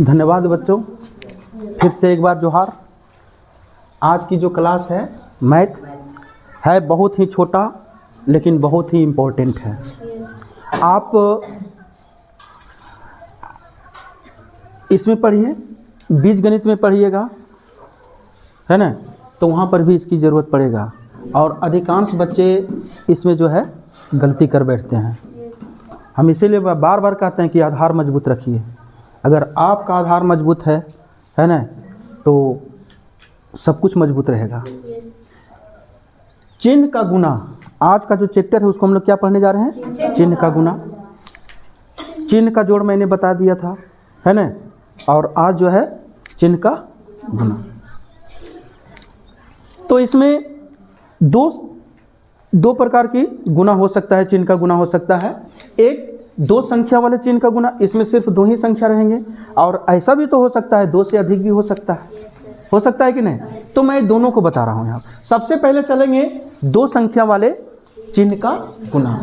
धन्यवाद बच्चों, फिर से एक बार जोहार। आज की जो क्लास है मैथ है, बहुत ही छोटा लेकिन बहुत ही इम्पोर्टेंट है। आप इसमें पढ़िए, बीजगणित में पढ़िएगा, है ना, तो वहाँ पर भी इसकी ज़रूरत पड़ेगा। और अधिकांश बच्चे इसमें जो है गलती कर बैठते हैं। हम इसीलिए बार बार कहते हैं कि आधार मजबूत रखिए। अगर आपका आधार मजबूत है ना, तो सब कुछ मजबूत रहेगा। चिन्ह का गुना, आज का जो चैप्टर है उसको हम लोग क्या पढ़ने जा रहे हैं? चिन्ह का गुना। चिन्ह का जोड़ मैंने बता दिया था, है ना, और आज जो है चिन्ह का गुना। तो इसमें दो प्रकार की गुना हो सकता है। चिन्ह का गुना हो सकता है एक दो संख्या वाले चिन्ह का गुना, इसमें सिर्फ दो ही संख्या रहेंगे। और ऐसा भी तो हो सकता है दो से अधिक भी हो सकता है कि नहीं? तो मैं दोनों को बता रहा हूँ यहाँ। सबसे पहले चलेंगे दो संख्या वाले चिन्ह का गुना।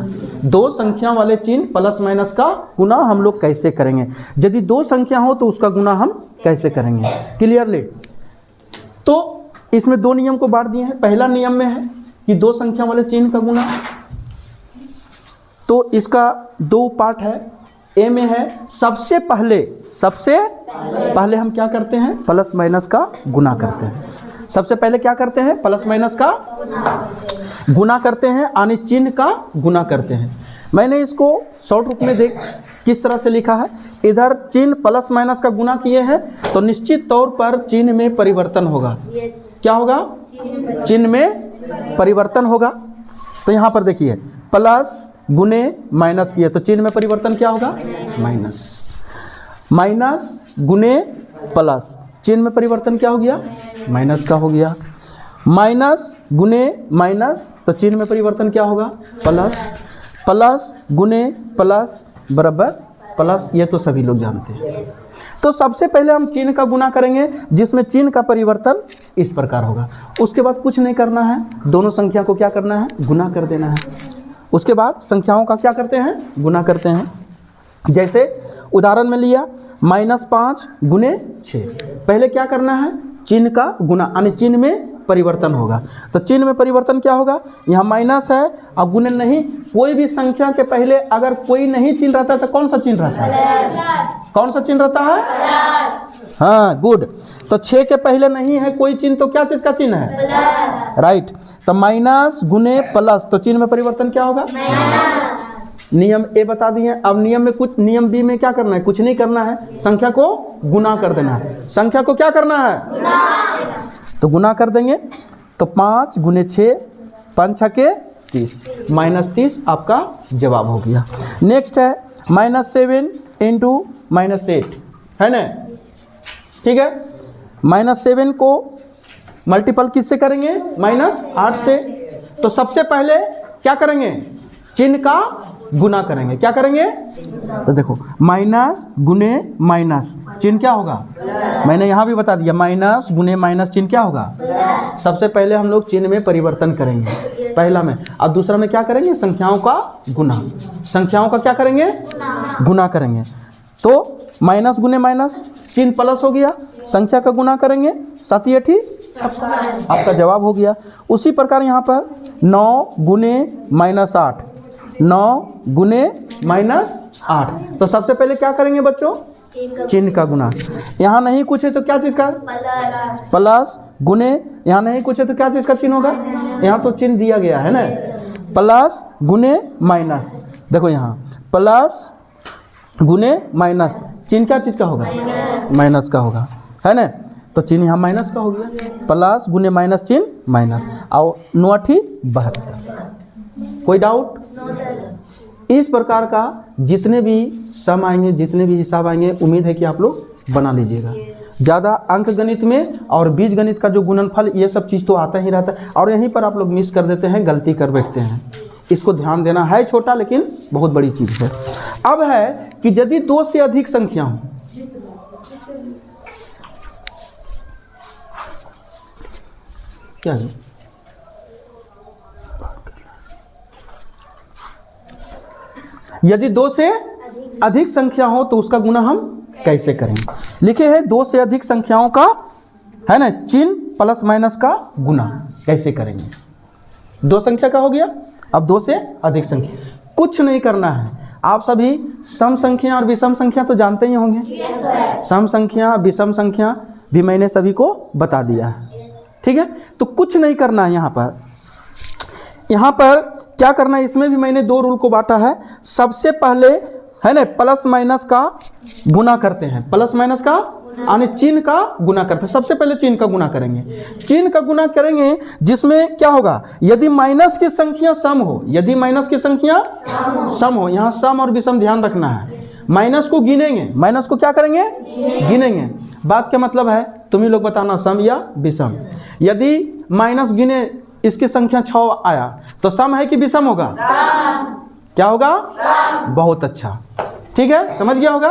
दो संख्या वाले चिन्ह प्लस माइनस का गुना हम लोग कैसे करेंगे? यदि दो संख्या हो तो उसका गुना हम कैसे करेंगे? क्लियरली। तो इसमें दो नियम को बांट दिए हैं। पहला नियम में है कि दो संख्या वाले चिन्ह का गुना, तो इसका दो पार्ट है। ए में है सबसे पहले हम क्या करते हैं? प्लस माइनस का गुना करते हैं। सबसे पहले क्या करते हैं? प्लस माइनस का गुना करते हैं, यानी चिन्ह का गुना करते हैं। मैंने इसको शॉर्ट रूप में देख किस तरह से लिखा है। इधर चिन्ह प्लस माइनस का गुना किए हैं तो निश्चित तौर पर चिन्ह में परिवर्तन होगा। क्या होगा? चिन्ह में परिवर्तन होगा। तो यहाँ पर देखिए, प्लस गुने माइनस किए तो चिन्ह में परिवर्तन क्या होगा? माइनस। माइनस गुने प्लस, चिन्ह में परिवर्तन क्या हो गया? माइनस का हो गया। माइनस गुने माइनस तो चिन्ह में परिवर्तन क्या होगा? प्लस। प्लस गुने प्लस बराबर प्लस, ये तो सभी लोग जानते हैं। तो सबसे पहले हम चिन्ह का गुना करेंगे, जिसमें चिन्ह का परिवर्तन इस प्रकार होगा। उसके बाद कुछ नहीं करना है, दोनों संख्या को क्या करना है? गुना कर देना है। उसके बाद संख्याओं का क्या करते हैं? गुना करते हैं। जैसे उदाहरण में लिया -5 गुने 6। पहले क्या करना है? चिन्ह का गुना, यानी चिन्ह में परिवर्तन होगा। तो चिन्ह में परिवर्तन क्या होगा? यहाँ माइनस है और गुने नहीं। कोई भी संख्या के पहले अगर कोई नहीं चिन्ह रहता है तो कौन सा चिन्ह रहता है? कौन सा चिन्ह रहता है? हाँ, गुड। तो 6 के पहले नहीं है कोई चिन्ह तो क्या चीज का चिन्ह है? राइट। तो माइनस गुने प्लस तो चिन्ह में परिवर्तन क्या होगा? नियम ए बता दिए। अब नियम में कुछ, नियम बी में क्या करना है? कुछ नहीं करना है, संख्या को गुना कर देना है। संख्या को क्या करना है? गुना। तो गुना कर देंगे तो 5 गुने 6, 5 छके 30, -30 आपका जवाब हो गया। नेक्स्ट है -7 इंटू -8, है ना? ठीक है। -7 को मल्टीपल किससे करेंगे? -8 से। तो सबसे पहले क्या करेंगे? चिन्ह का गुना करेंगे। क्या करेंगे? तो देखो, माइनस गुने माइनस चिन्ह क्या होगा? मैंने यहाँ भी बता दिया, माइनस गुने माइनस चिन्ह क्या होगा? सबसे पहले हम लोग चिन्ह में परिवर्तन करेंगे, पहला में। और दूसरा में क्या करेंगे? संख्याओं का गुना। संख्याओं का क्या करेंगे? गुना करेंगे। तो माइनस गुने माइनस चिन्ह प्लस हो गया, संख्या का गुना करेंगे, 7 8 आपका जवाब हो गया। उसी प्रकार यहाँ पर 9 गुने -8, 9 गुने -8। तो सबसे पहले क्या करेंगे बच्चों? चिन्ह का गुना। यहाँ नहीं कुछ है तो क्या चीज़ का? प्लस गुने, यहाँ नहीं कुछ है तो क्या चीज़ का चिन्ह होगा? यहाँ तो चिन्ह दिया गया है ना, प्लस गुने माइनस। देखो यहाँ प्लस गुने माइनस, चिन्ह क्या चीज़ का होगा? माइनस का होगा, है ना? तो चिन्ह यहाँ माइनस का हो गया। प्लस गुने माइनस चिन्ह माइनस, और 9 8 72। कोई डाउट? इस प्रकार का जितने भी सम आएंगे, जितने भी हिसाब आएंगे, उम्मीद है कि आप लोग बना लीजिएगा। ज़्यादा अंक गणित में और बीज गणित का जो गुणनफल, ये सब चीज़ तो आता ही रहता है, और यहीं पर आप लोग मिस कर देते हैं, गलती कर बैठते हैं। इसको ध्यान देना है, छोटा लेकिन बहुत बड़ी चीज़ है। अब है कि यदि 2 से अधिक संख्या हो, क्या है? यदि 2 से अधिक संख्या हो तो उसका गुना हम कैसे करें? लिखे हैं 2 से अधिक संख्याओं का, है ना, चिन्ह प्लस माइनस का गुना कैसे करेंगे। 2 संख्या का हो गया, अब 2 से अधिक संख्या। कुछ नहीं करना है, आप सभी सम संख्या और विषम संख्या तो जानते ही होंगे। सम संख्या विषम संख्या भी मैंने सभी को बता दिया है, ठीक है। तो कुछ नहीं करना है यहाँ पर क्या करना है, इसमें भी मैंने 2 रूल को बांटा है। सबसे पहले, है ना, प्लस माइनस का गुना करते हैं, प्लस माइनस का यानी चिन्ह का गुना करते हैं। सबसे पहले चिन्ह का गुना करेंगे, चिन्ह का गुना करेंगे, जिसमें क्या होगा, यदि माइनस की संख्या सम हो, यदि माइनस की संख्या सम हो, यहाँ सम और विषम ध्यान रखना है। माइनस को गिनेंगे, माइनस को क्या करेंगे, गिनेंगे। बात क्या मतलब है, तुम ही लोग बताना, सम या विषम। यदि माइनस गिने, इसकी संख्या 6 आया तो सम है कि विषम होगा, क्या होगा, बहुत अच्छा, ठीक है, समझ गया होगा।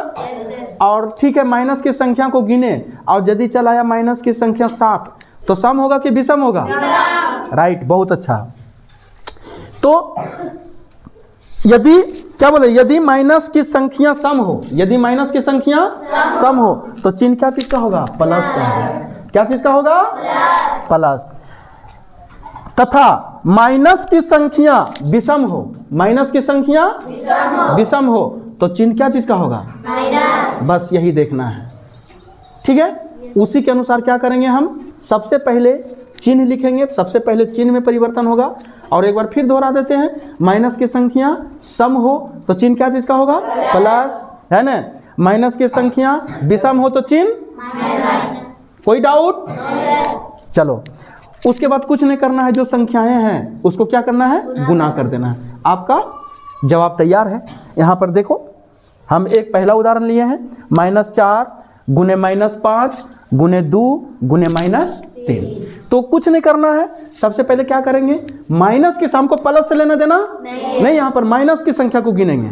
और ठीक है, माइनस की संख्या को गिने और यदि चला आया माइनस की संख्या 7 तो सम होगा कि विषम होगा, राइट, बहुत अच्छा। तो यदि क्या बोले, यदि माइनस की संख्या सम हो, यदि माइनस की संख्या सम हो तो चिन्ह क्या चीज का होगा, प्लस का होगा। क्या चीज का होगा, प्लस। तथा माइनस की संख्या विषम हो, माइनस की संख्या विषम हो तो चिन्ह क्या चीज का होगा, माइनस। बस यही देखना है, ठीक है। उसी के अनुसार क्या करेंगे हम, सबसे पहले चिन्ह लिखेंगे, सबसे पहले चिन्ह में परिवर्तन होगा। और एक बार फिर दोहरा देते हैं, माइनस की संख्या सम हो तो चिन्ह क्या चीज का होगा, प्लस, है ना। माइनस की संख्या विषम हो तो चिन्ह माइनस। कोई डाउट, चलो। उसके बाद कुछ नहीं करना है, जो संख्याएं हैं उसको क्या करना है, गुना कर देना है। आपका जवाब तैयार है। यहाँ पर देखो, हम एक पहला उदाहरण लिए हैं, -4 गुने -5 गुने 2 गुने -3। तो कुछ नहीं करना है, सबसे पहले क्या करेंगे, माइनस के साम को प्लस से लेना देना नहीं, यहाँ पर माइनस की संख्या को गिनेंगे,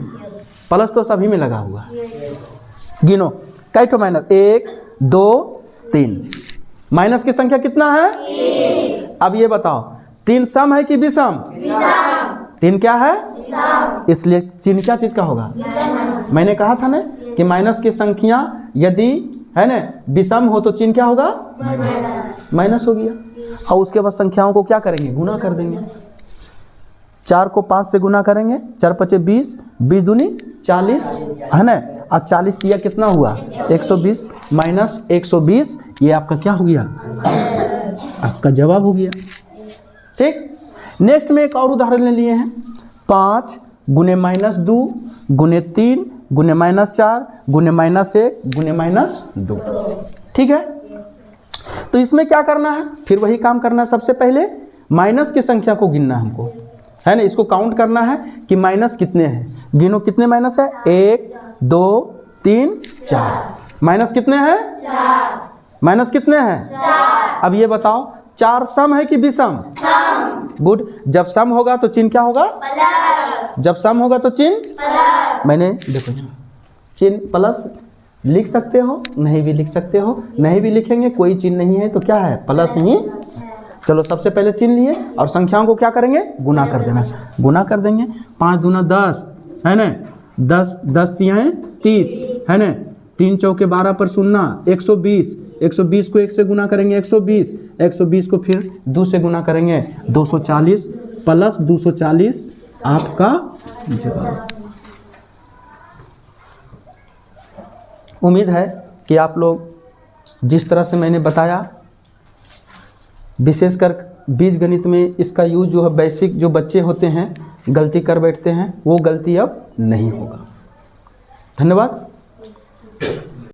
प्लस तो सभी में लगा हुआ। गिनो, कई तो माइनस, 1 2 3, माइनस की संख्या कितना है, 3। अब ये बताओ, 3 सम है कि विषम, 3 क्या है, इसलिए चिन्ह क्या चीज का होगा, मैंने कहा था ना कि माइनस की संख्या यदि, है ना, विषम हो तो चिन्ह क्या होगा, माइनस हो गया। और उसके बाद संख्याओं को क्या करेंगे, गुना कर देंगे। 4 को 5 से गुना करेंगे, 4 5 20, 20 दूनी 40, है ना। और 40 दिया कितना हुआ, 120, माइनस 120, ये आपका क्या हो गया, आपका जवाब हो गया, ठीक। नेक्स्ट में एक और उदाहरण ले लिए हैं, 5 गुने -2 गुने 3 गुने -4 गुने -1 गुने -2, ठीक है। तो इसमें क्या करना है, फिर वही काम करना है। सबसे पहले माइनस की संख्या को गिनना हमको, है ना, इसको काउंट करना है कि माइनस कितने हैं। गिनो कितने माइनस है, 1 2 3 4। माइनस कितने हैं, 4। माइनस कितने हैं, 4। अब ये बताओ, 4 सम है कि विषम, सम। गुड, जब सम होगा तो चिन्ह क्या होगा, प्लस। जब सम होगा तो चिन्ह प्लस। मैंने देखो, चिन्ह प्लस लिख सकते हो, नहीं भी लिख सकते हो, नहीं भी लिखेंगे कोई चिन्ह नहीं है तो क्या है, प्लस ही। चलो, सबसे पहले चिन्ह लिए और संख्याओं को क्या करेंगे, गुना कर देना, गुना कर देंगे। 5 दूना 10, है ना, 10 10 तियाएं 30, है ना, 3 चौके 12 पर 0, 120, 120 को 1 से गुना करेंगे 120, 120 को फिर 2 से गुना करेंगे 240, प्लस 240 आपका जवाब। उम्मीद है कि आप लोग जिस तरह से मैंने बताया, विशेषकर बीज गणित में इसका यूज जो है, बेसिक जो बच्चे होते हैं गलती कर बैठते हैं, वो गलती अब नहीं होगा। धन्यवाद।